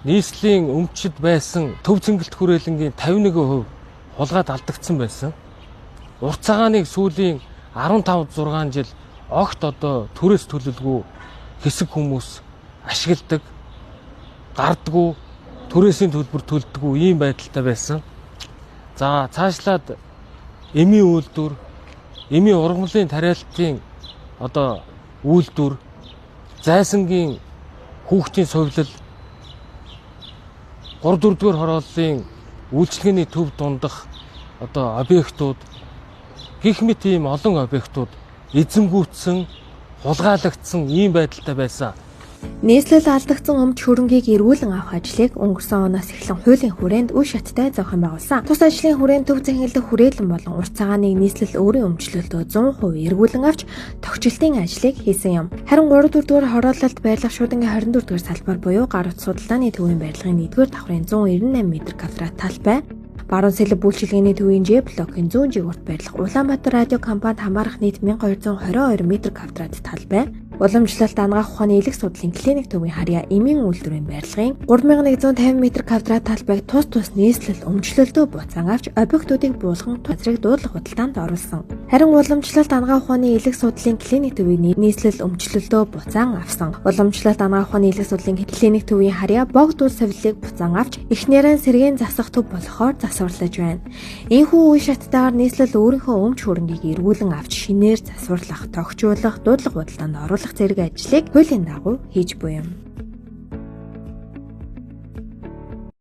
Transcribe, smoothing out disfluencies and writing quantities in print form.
нийслэлийн өмчид байсан төв цэнгэлт хүрээлэнгийн 51% хулгайд алдагдсан байсан. Урт цагааныг сүүлийн 15-6 жил огт одоо төрөөс төлөлгүй хэсэг хүмүүс ашигладаг, гардггүй, төрөөсийн төлбөр төлдөггүй ийм байдалтай байсан. За цаашлаад эмийн үйлдвэр, эмийн ургамлын тариалтын одоо үйлдвэр, зайсангийн хүүхдийн сувилал, 3-4 дугаар хорооллын үйлчлэгээний төв дундах одоо объектууд гэх мэт ийм олон объектууд эзэмгүүтсэн, хулгайлагдсан ийм байдалтай байсан. Нийслэл алдагдсан өмч хөрөнгийг эргүүлэн авах ажлыг өнгөрсөн оноос эхлэн хуулийн хүрээнд үе шаттай зохион байгуулсан. Тус ажлын хүрээнд төв цэнгэлдэх хүрээлэн болон урт цагааныг нийслэл өөрийн өмчлөлтөө 100% эргүүлэн авч тогтчлтын ажлыг хийсэн юм. Харин 3-4 дугаар хороололд байрлах шуудангийн 24 дугаар салбар буюу гар утас судалгааны төвийн барилгын 1-р давхрын 198 м2 талбай, баруун сэлб үйлчилгээний төвийн Ж блокийн 100 жиг урт байрлах Улаанбаатар радио компанид хамаарах нийт 1222 м2 талбай, уламжлалт ангаах ухааны элэг судлалын клиник төвийн харьяа эмийн үйлдвэрийн барилгын 3150 м2 талбайг тус нийслэл өмчлөлтөө буцаан авч объектуудыг буулган газрыг дуудлах худалдаанд оруулсан. Харин уламжлалт ангаах ухааны элэг судлалын клиник төвийн нийслэл өмчлөлтөө буцаан авсан. Уламжлалт ангаах ухааны элэг судлалын клиник төвийн харьяа богдуул сувилыг буцаан авч эхнэрэн сэргээн засах төв болохоор засварлаж байна. Энэхүү үе шаттайгаар нийслэл өөрийнхөө өмч хөрөнгийг эргүүлэн авч шинээр засварлах, тогтжуулах, дуудлах худалдаанд оруулах зэрэг ажлыг хуулийн дагуу хийж буй юм.